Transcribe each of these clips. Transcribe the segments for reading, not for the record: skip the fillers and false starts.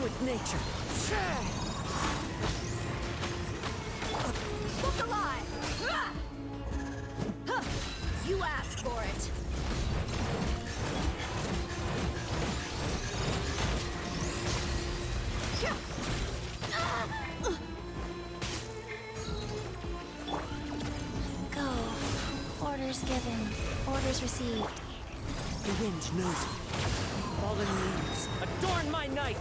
with nature. Look alive! Huh. You asked for it. Go. Orders given. Orders received. The wind knows me. Fallen leaves, adorn my night!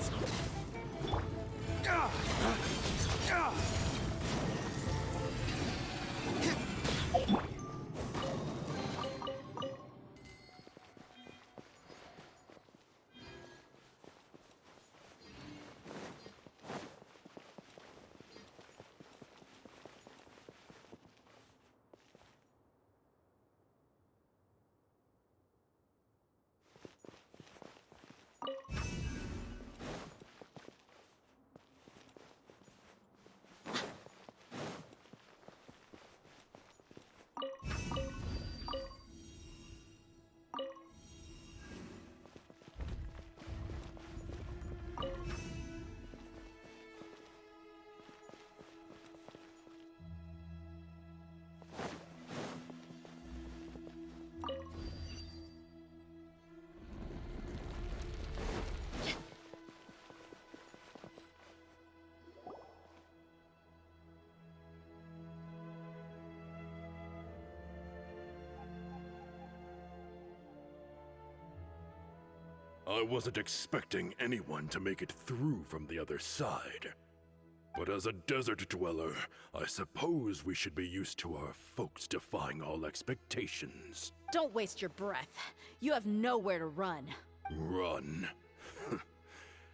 I wasn't expecting anyone to make it through from the other side. But as a desert dweller, I suppose we should be used to our folks defying all expectations. Don't waste your breath. You have nowhere to run. Run?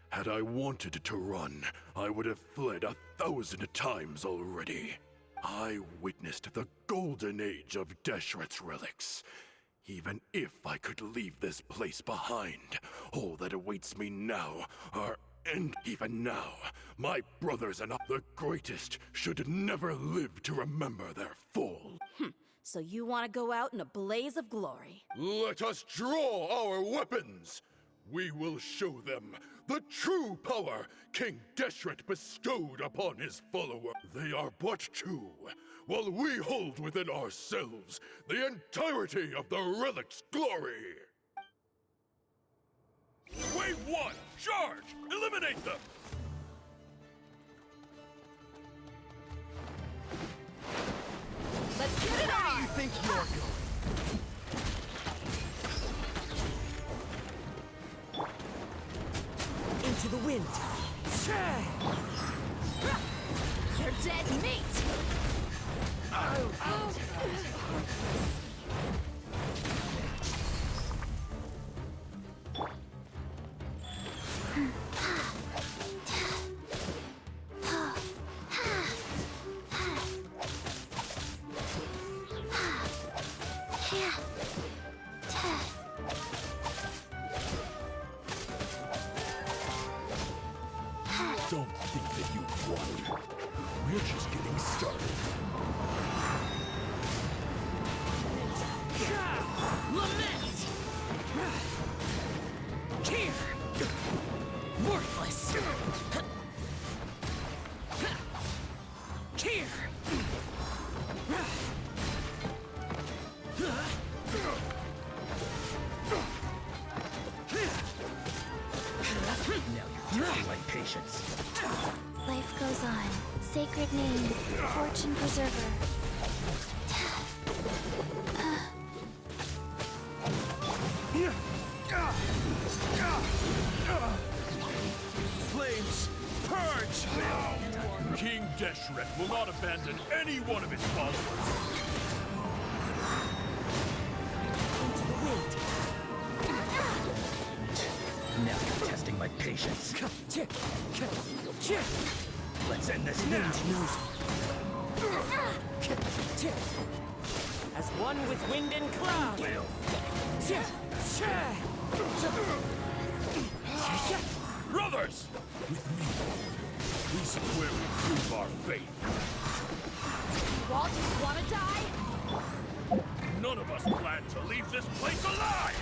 Had I wanted to run, I would have fled 1,000 times already. I witnessed the golden age of Deshret's relics. Even if I could leave this place behind, all that awaits me now are... And even now, my brothers and I, the greatest, should never live to remember their fall. So you want to go out in a blaze of glory? Let us draw our weapons! We will show them the true power King Deshret bestowed upon his follower. They are but two, while we hold within ourselves the entirety of the relic's glory. Wave 1, charge! Eliminate them! Let's get it Where do on! you think you're going? Into the wind. You're dead meat! Don't think that you've won. We're just getting started. Lament! Here! Worthless! Here! Now you're testing my patience. Life goes on. Sacred name. Fortune preserver. Flames, purge! King Deshret will not abandon any one of his followers. Into the wind. Now you're testing my patience. Let's end this now. Wind knows me. As one with wind and cloud. Brothers! With me, this is where we prove our faith. Walt, you wanna die? None of us plan to leave this place alive!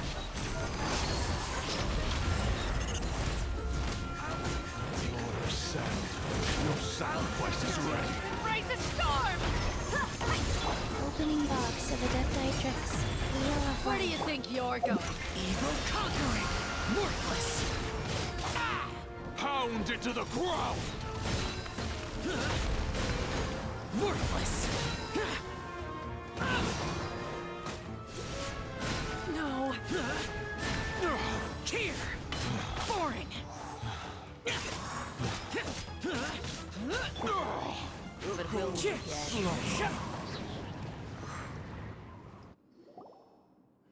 force is ready. Embrace a storm! Opening box of Adepti-Trix. Wheel of Where do you Life. think you're going? Evil conquering! Worthless! Pound it to the ground! Worthless! No! Here! Boring! But we'll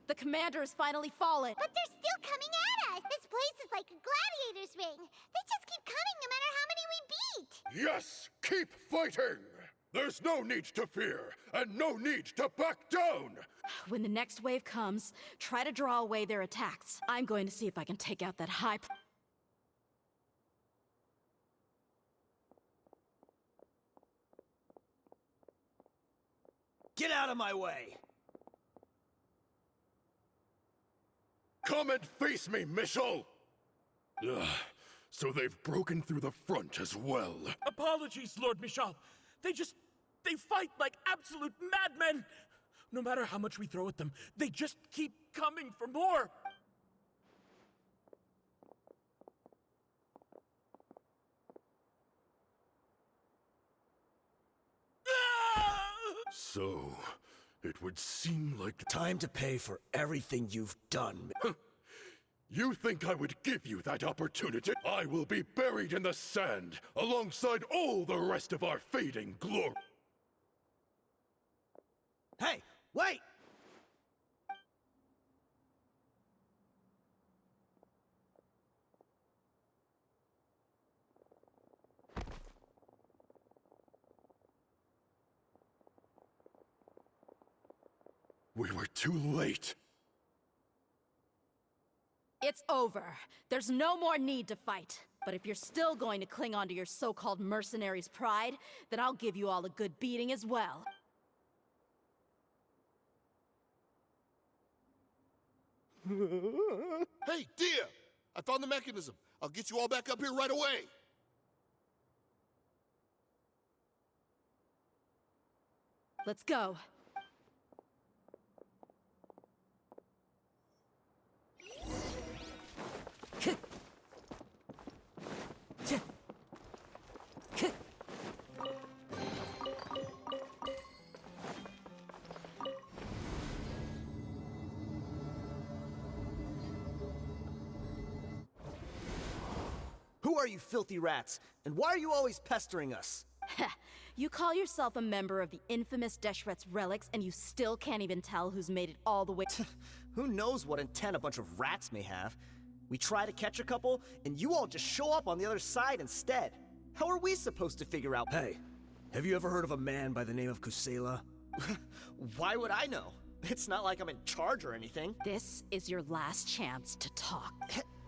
The commander has finally fallen. But they're still coming at us! This place is like a gladiator's ring. They just keep coming no matter how many we beat! Yes! Keep fighting! There's no need to fear, and no need to back down! When the next wave comes, try to draw away their attacks. I'm going to see if I can take out that high... Get out of my way! Come and face me, Michel! Ugh, so they've broken through the front as well. Apologies, Lord Michal. They fight like absolute madmen! No matter how much we throw at them, they just keep coming for more! So, it would seem like... Time to pay for everything you've done. You think I would give you that opportunity? I will be buried in the sand, alongside all the rest of our fading glory. Hey, wait! We were too late. It's over. There's no more need to fight. But if you're still going to cling on to your so-called mercenary's pride, then I'll give you all a good beating as well. Hey, Dia! I found the mechanism. I'll get you all back up here right away. Let's go. Who are you filthy rats? And why are you always pestering us? You call yourself a member of the infamous Deshret's relics, and you still can't even tell who's made it all the way... Who knows what intent a bunch of rats may have? We try to catch a couple, and you all just show up on the other side instead. How are we supposed to figure out— Hey, have you ever heard of a man by the name of Kusela? Why would I know? It's not like I'm in charge or anything. This is your last chance to talk.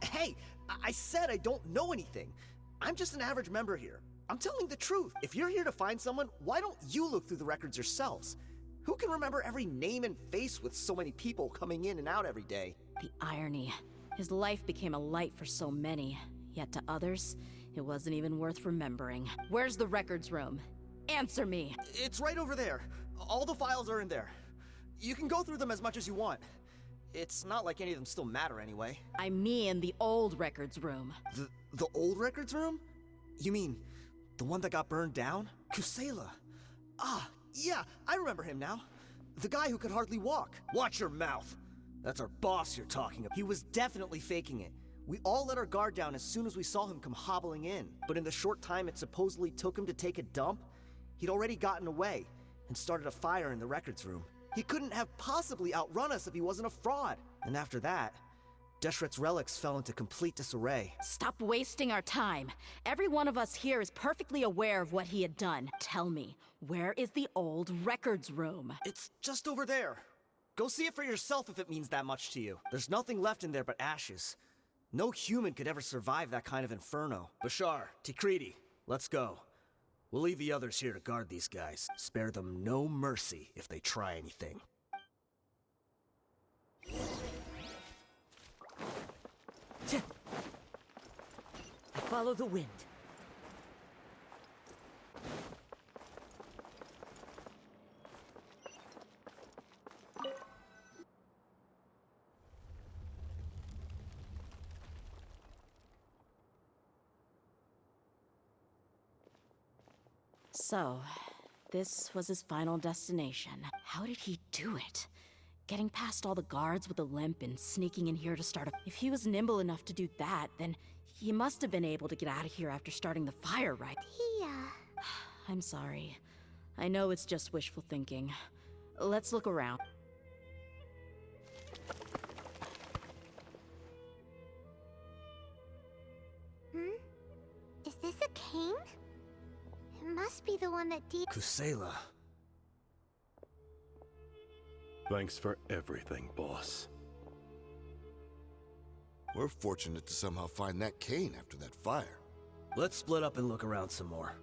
Hey, I said I don't know anything. I'm just an average member here. I'm telling the truth. If you're here to find someone, why don't you look through the records yourselves? Who can remember every name and face with so many people coming in and out every day? The irony. His life became a light for so many, yet to others, it wasn't even worth remembering. Where's the records room? Answer me! It's right over there. All the files are in there. You can go through them as much as you want. It's not like any of them still matter anyway. I mean the old records room. The old records room? You mean the one that got burned down? Kusela. Ah, yeah, I remember him now. The guy who could hardly walk. Watch your mouth. That's our boss you're talking about. He was definitely faking it. We all let our guard down as soon as we saw him come hobbling in. But in the short time it supposedly took him to take a dump, he'd already gotten away and started a fire in the records room. He couldn't have possibly outrun us if he wasn't a fraud. And after that, Deshret's relics fell into complete disarray. Stop wasting our time. Every one of us here is perfectly aware of what he had done. Tell me, where is the old records room? It's just over there. Go see it for yourself if it means that much to you. There's nothing left in there but ashes. No human could ever survive that kind of inferno. Bashar, Tikriti, let's go. We'll leave the others here to guard these guys. Spare them no mercy if they try anything. I follow the wind. So, this was his final destination. How did he do it? Getting past all the guards with a limp and sneaking in here to start a... If he was nimble enough to do that, then he must have been able to get out of here after starting the fire, right? I'm sorry. I know it's just wishful thinking. Let's look around. Is this a cane? It must be the one that Kusela. Thanks for everything, boss. We're fortunate to somehow find that cane after that fire. Let's split up and look around some more.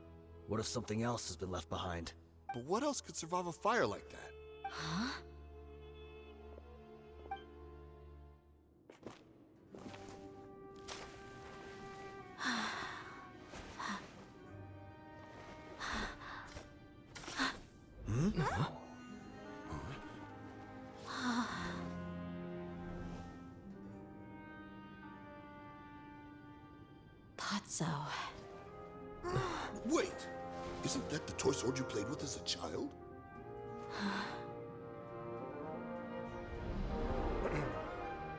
What if something else has been left behind? But what else could survive a fire like that? Huh? Thought so. Wait! Isn't that the toy sword you played with as a child?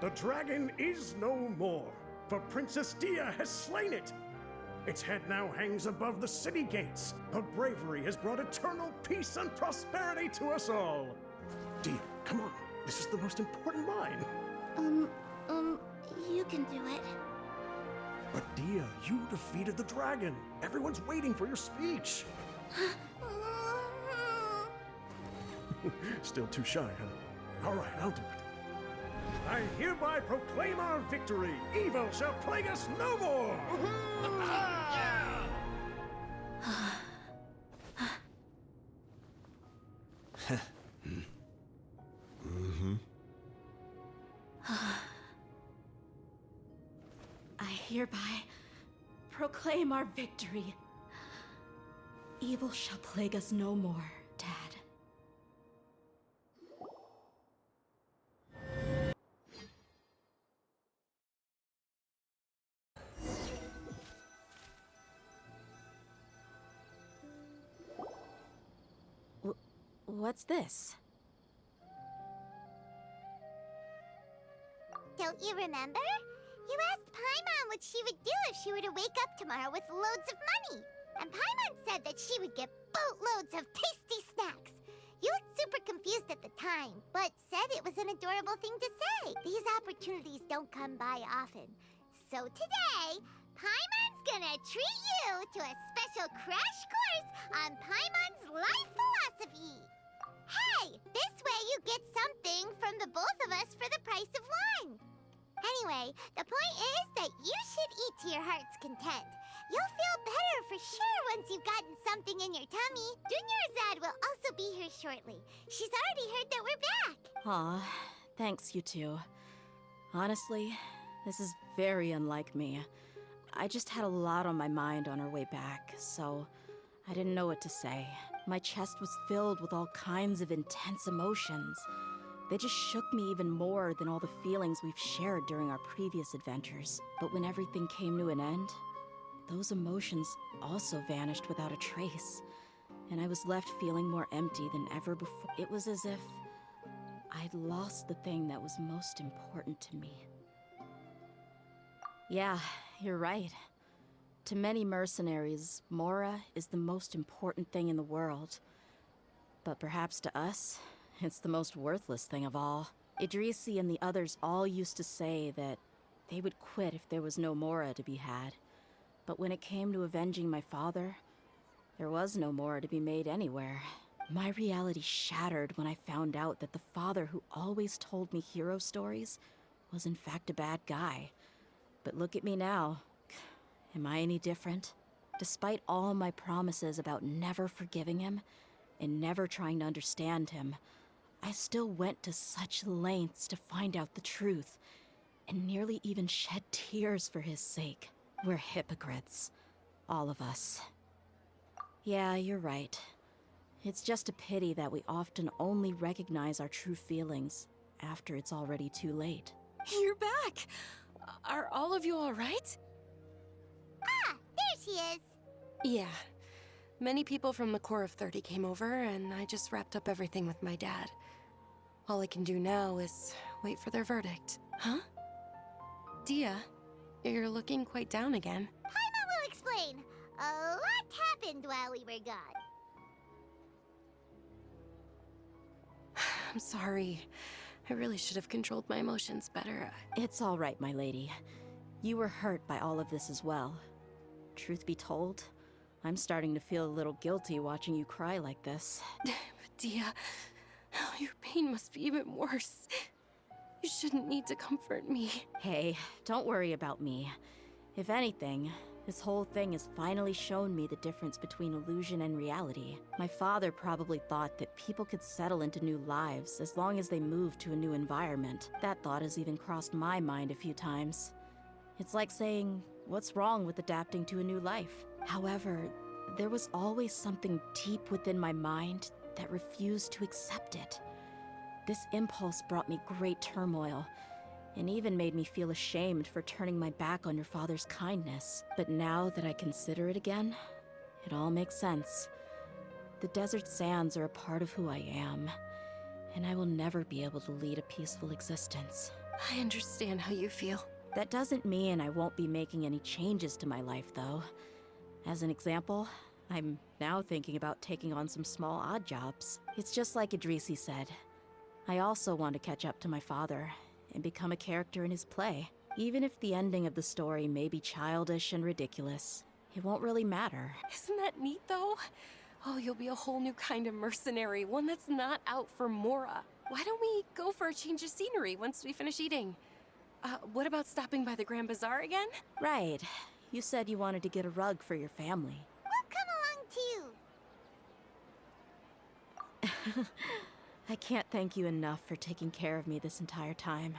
The dragon is no more, for Princess Dia has slain it. Its head now hangs above the city gates. Her bravery has brought eternal peace and prosperity to us all. Dia, come on. This is the most important line. You can do it. But Dia, you defeated the dragon. Everyone's waiting for your speech. Still too shy, huh? All right, I'll do it. I hereby proclaim our victory. Evil shall plague us no more. I hereby proclaim our victory. Evil shall plague us no more, Dad. What's this? Don't you remember? You asked Paimon what she would do if she were to wake up tomorrow with loads of money. And Paimon said that she would get boatloads of tasty snacks. You looked super confused at the time, but said it was an adorable thing to say. These opportunities don't come by often. So today, Paimon's gonna treat you to a special crash course on Paimon's life philosophy. Hey, this way you get something from the both of us for the price of one. Anyway, the point is that you should eat to your heart's content. You'll feel better for sure once you've gotten something in your tummy. Junior Zad will also be here shortly. She's already heard that we're back. Aw, thanks, you two. Honestly, this is very unlike me. I just had a lot on my mind on our way back, so I didn't know what to say. My chest was filled with all kinds of intense emotions. They just shook me even more than all the feelings we've shared during our previous adventures. But when everything came to an end, those emotions also vanished without a trace. And I was left feeling more empty than ever before. It was as if I'd lost the thing that was most important to me. Yeah, you're right. To many mercenaries, Mora is the most important thing in the world. But perhaps to us, it's the most worthless thing of all. Idrisi and the others all used to say that they would quit if there was no Mora to be had. But when it came to avenging my father, there was no Mora to be made anywhere. My reality shattered when I found out that the father who always told me hero stories was in fact a bad guy. But look at me now. Am I any different? Despite all my promises about never forgiving him and never trying to understand him, I still went to such lengths to find out the truth, and nearly even shed tears for his sake. We're hypocrites. All of us. Yeah, you're right. It's just a pity that we often only recognize our true feelings after it's already too late. You're back! Are all of you all right? Ah, there she is. Yeah. Many people from the Corps of 30 came over, and I just wrapped up everything with my dad. All I can do now is wait for their verdict. Huh? Dia, you're looking quite down again. Paimon will explain. A lot happened while we were gone. I'm sorry. I really should have controlled my emotions better. It's all right, my lady. You were hurt by all of this as well. Truth be told, I'm starting to feel a little guilty watching you cry like this. But Dia, your pain must be even worse. You shouldn't need to comfort me. Hey, don't worry about me. If anything, this whole thing has finally shown me the difference between illusion and reality. My father probably thought that people could settle into new lives as long as they moved to a new environment. That thought has even crossed my mind a few times. It's like saying, what's wrong with adapting to a new life? However, there was always something deep within my mind that refused to accept it. This impulse brought me great turmoil, and even made me feel ashamed for turning my back on your father's kindness. But now that I consider it again, it all makes sense. The desert sands are a part of who I am, and I will never be able to lead a peaceful existence. I understand how you feel. That doesn't mean I won't be making any changes to my life, though. As an example, I'm now thinking about taking on some small odd jobs. It's just like Idrisi said. I also want to catch up to my father and become a character in his play. Even if the ending of the story may be childish and ridiculous, it won't really matter. Isn't that neat, though? Oh, you'll be a whole new kind of mercenary, one that's not out for Mora. Why don't we go for a change of scenery once we finish eating? What about stopping by the Grand Bazaar again? Right. You said you wanted to get a rug for your family. We'll come along too. I can't thank you enough for taking care of me this entire time.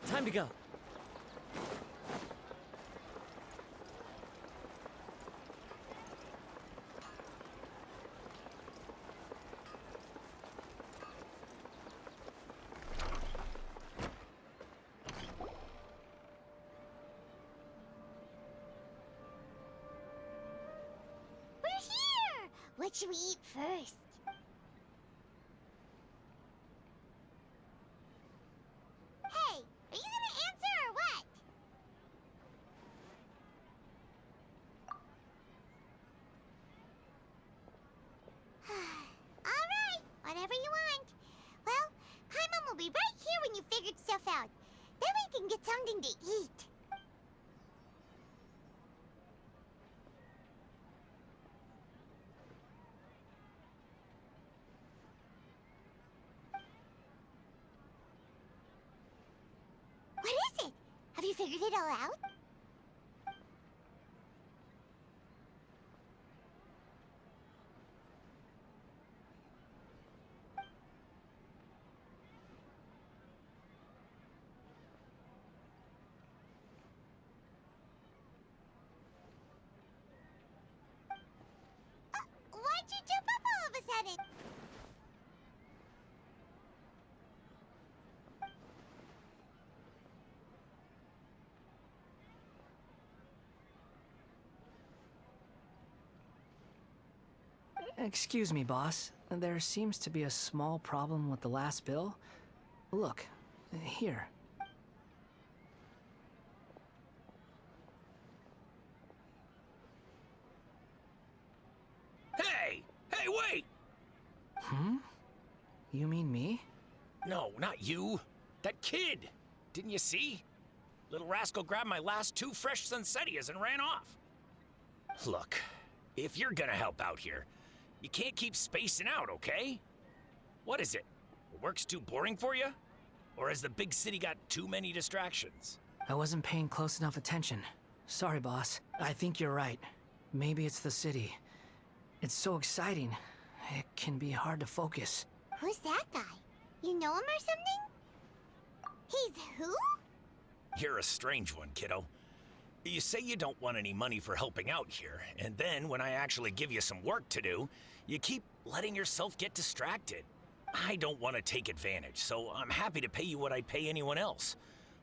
Time to go. We're here! What should we eat first? Hey, are you gonna answer or what? Alright, whatever you want. Well, Paimon will be right here when you figured stuff out. Then we can get something to eat. What is it? Have you figured it all out? Why'd you jump up all of a sudden? Excuse me, boss. There seems to be a small problem with the last bill. Look, here. Hey! Hey, wait! You mean me? No, not you. That kid. Didn't you see? Little rascal grabbed my last 2 fresh Sunsettias and ran off. Look, if you're gonna help out here, you can't keep spacing out, okay? What is it? Work's too boring for you? Or has the big city got too many distractions? I wasn't paying close enough attention. Sorry, boss. I think you're right. Maybe it's the city. It's so exciting. It can be hard to focus. Who's that guy? You know him or something? He's who? You're a strange one, kiddo. You say you don't want any money for helping out here, and then when I actually give you some work to do, you keep letting yourself get distracted. I don't want to take advantage, so I'm happy to pay you what I'd pay anyone else.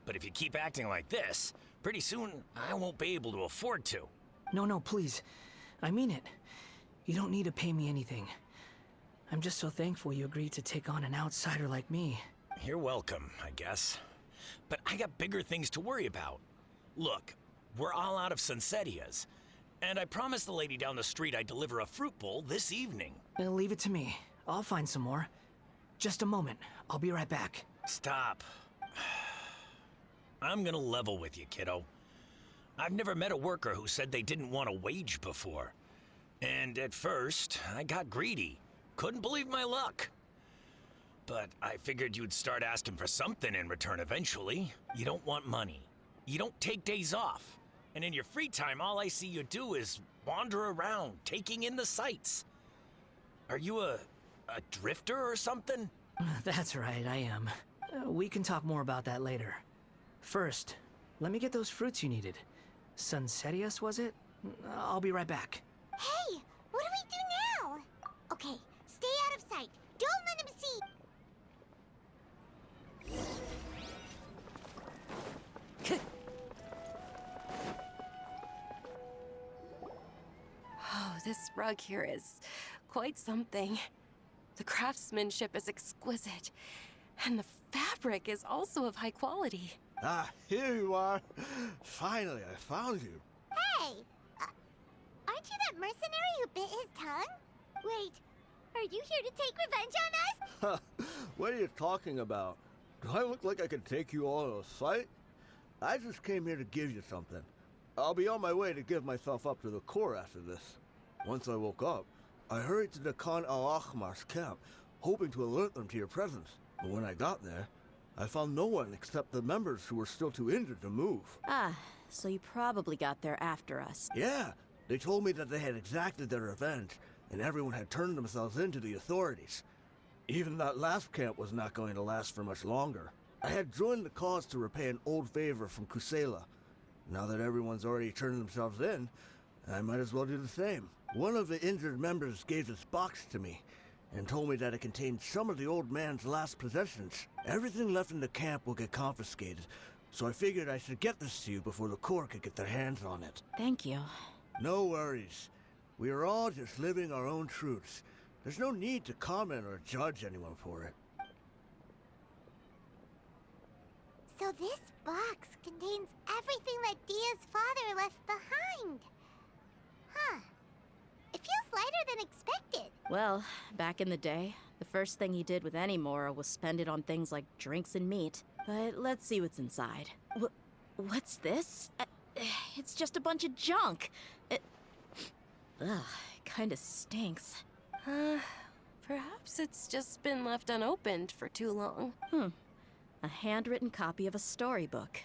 But if you keep acting like this, pretty soon I won't be able to afford to. No, please. I mean it. You don't need to pay me anything. I'm just so thankful you agreed to take on an outsider like me. You're welcome, I guess. But I got bigger things to worry about. Look, we're all out of Sunsetias, and I promised the lady down the street I'd deliver a fruit bowl this evening. Leave it to me. I'll find some more. Just a moment. I'll be right back. Stop. I'm gonna level with you, kiddo. I've never met a worker who said they didn't want a wage before. And at first, I got greedy. Couldn't believe my luck. But I figured you'd start asking for something in return eventually. You don't want money. You don't take days off. And in your free time, all I see you do is wander around, taking in the sights. Are you a drifter or something? That's right, I am. We can talk more about that later. First, let me get those fruits you needed. Sunsetias, was it? I'll be right back. Hey, what do we do now? Okay, stay out of sight. Don't let him see. Oh, this rug here is quite something. The craftsmanship is exquisite, and the fabric is also of high quality. Ah, here you are. Finally, I found you. Hey, aren't you that mercenary who bit his tongue? Wait, are you here to take revenge on us? What are you talking about? Do I look like I could take you all in a fight? I just came here to give you something. I'll be on my way to give myself up to the Corps after this. Once I woke up, I hurried to the Khan al-Ahmar's camp, hoping to alert them to your presence. But when I got there, I found no one except the members who were still too injured to move. Ah, so you probably got there after us. Yeah, they told me that they had exacted their revenge, and everyone had turned themselves in to the authorities. Even that last camp was not going to last for much longer. I had joined the cause to repay an old favor from Kusela. Now that everyone's already turned themselves in, I might as well do the same. One of the injured members gave this box to me, and told me that it contained some of the old man's last possessions. Everything left in the camp will get confiscated, so I figured I should get this to you before the Corps could get their hands on it. Thank you. No worries. We are all just living our own truths. There's no need to comment or judge anyone for it. So this box contains everything that Dia's father left behind. Huh. It feels lighter than expected. Well, back in the day, the first thing he did with any Mora was spend it on things like drinks and meat. But let's see what's inside. What's this? It's just a bunch of junk. It kinda stinks. Perhaps it's just been left unopened for too long. A handwritten copy of a storybook.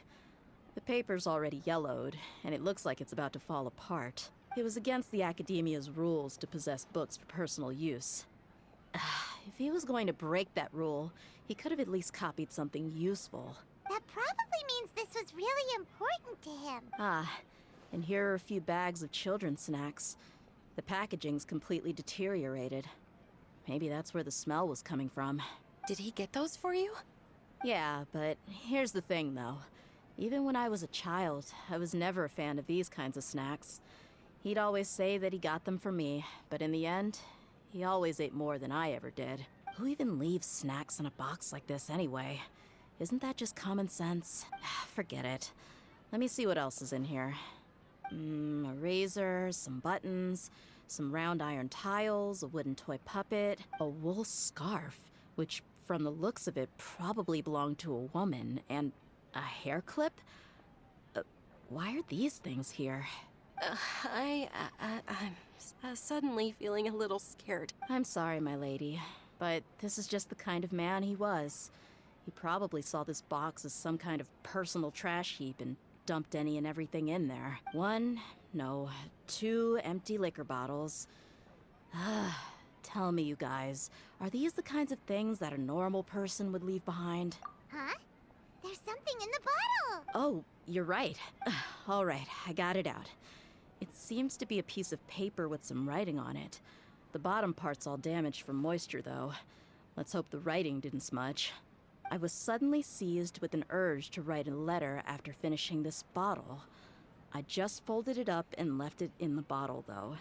The paper's already yellowed, and it looks like it's about to fall apart. It was against the Academia's rules to possess books for personal use. If he was going to break that rule, he could have at least copied something useful. That probably means this was really important to him. And here are a few bags of children's snacks. The packaging's completely deteriorated. Maybe that's where the smell was coming from. Did he get those for you? Yeah, but here's the thing, though. Even when I was a child, I was never a fan of these kinds of snacks. He'd always say that he got them for me, but in the end, he always ate more than I ever did. Who even leaves snacks in a box like this anyway? Isn't that just common sense? Forget it. Let me see what else is in here. A razor, some buttons, some round iron tiles, a wooden toy puppet, a wool scarf, which from the looks of it probably belonged to a woman, and a hair clip? Why are these things here? I'm suddenly feeling a little scared. I'm sorry, my lady, but this is just the kind of man he was. He probably saw this box as some kind of personal trash heap and dumped any and everything in there. 2 empty liquor bottles. Tell me, you guys, are these the kinds of things that a normal person would leave behind? Huh? There's something in the bottle! Oh, you're right. All right, I got it out. It seems to be a piece of paper with some writing on it. The bottom part's all damaged from moisture, though. Let's hope the writing didn't smudge. I was suddenly seized with an urge to write a letter after finishing this bottle. I just folded it up and left it in the bottle, though.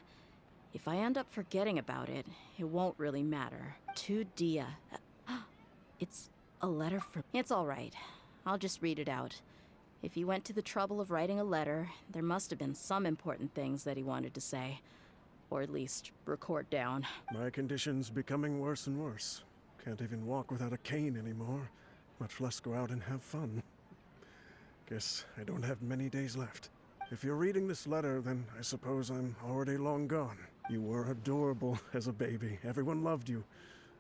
If I end up forgetting about it, it won't really matter. To Dia. It's a letter from... It's all right. I'll just read it out. If he went to the trouble of writing a letter, there must have been some important things that he wanted to say. Or at least record down. My condition's becoming worse and worse. Can't even walk without a cane anymore, much less go out and have fun. Guess I don't have many days left. If you're reading this letter, then I suppose I'm already long gone. You were adorable as a baby. Everyone loved you.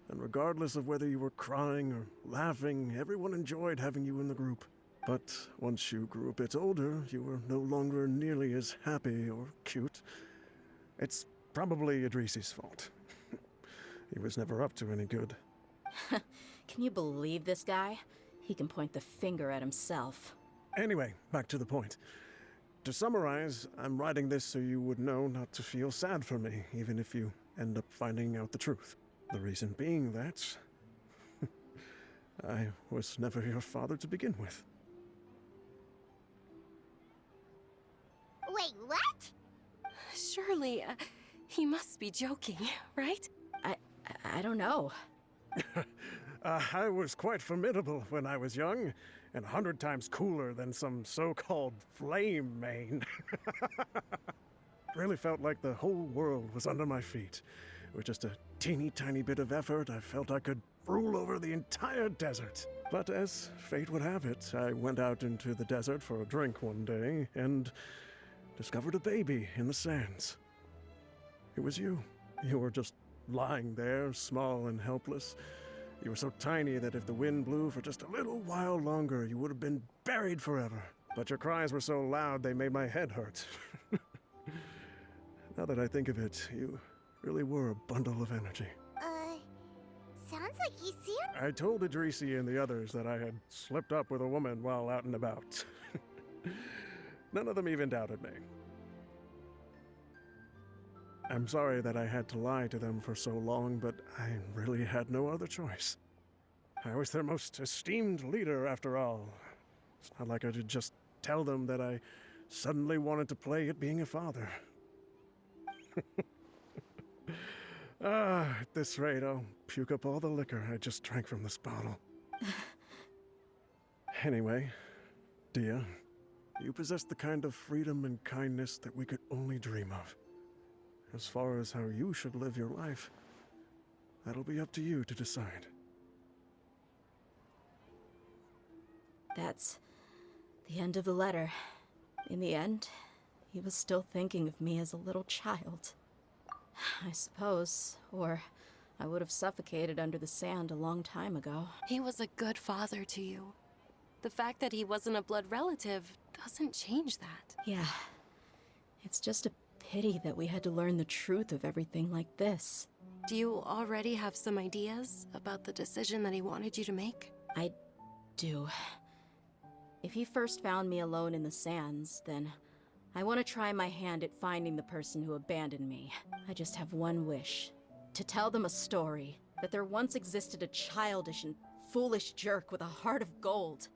And regardless of whether you were crying or laughing, everyone enjoyed having you in the group. But once you grew a bit older, you were no longer nearly as happy or cute. It's probably Idrisi's fault. He was never up to any good. Can you believe this guy? He can point the finger at himself. Anyway, back to the point. To summarize, I'm writing this so you would know not to feel sad for me, even if you end up finding out the truth. The reason being that... I was never your father to begin with. Wait, what? Surely, he must be joking, right? I don't know. I was quite formidable when I was young, and 100 times cooler than some so-called flame main. Really felt like the whole world was under my feet. With just a teeny tiny bit of effort, I felt I could rule over the entire desert. But as fate would have it, I went out into the desert for a drink one day, and discovered a baby in the sands. It was you. You were just lying there, small and helpless. You were so tiny that if the wind blew for just a little while longer, you would have been buried forever. But your cries were so loud they made my head hurt. Now that I think of it, you really were a bundle of energy. Sounds like he's serious. I told Idrisi and the others that I had slipped up with a woman while out and about. None of them even doubted me. I'm sorry that I had to lie to them for so long, but I really had no other choice. I was their most esteemed leader, after all. It's not like I could just tell them that I suddenly wanted to play at being a father. At this rate, I'll puke up all the liquor I just drank from this bottle. Anyway, Dia, you possess the kind of freedom and kindness that we could only dream of. As far as how you should live your life, that'll be up to you to decide. That's the end of the letter. In the end, he was still thinking of me as a little child. I suppose, or I would have suffocated under the sand a long time ago. He was a good father to you. The fact that he wasn't a blood relative doesn't change that. Yeah. It's just a pity that we had to learn the truth of everything like this. Do you already have some ideas about the decision that he wanted you to make? I do. If he first found me alone in the sands, then I want to try my hand at finding the person who abandoned me. I just have one wish. To tell them a story. That there once existed a childish and foolish jerk with a heart of gold.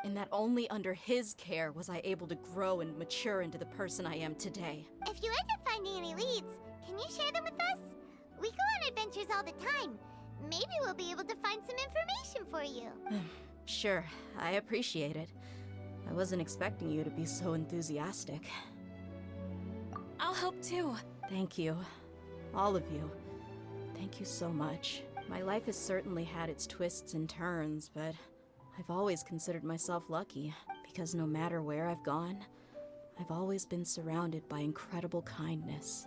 And that only under his care was I able to grow and mature into the person I am today. If you end up finding any leads, can you share them with us? We go on adventures all the time. Maybe we'll be able to find some information for you. Sure, I appreciate it. I wasn't expecting you to be so enthusiastic. I'll help too. Thank you. All of you. Thank you so much. My life has certainly had its twists and turns, but I've always considered myself lucky, because no matter where I've gone, I've always been surrounded by incredible kindness.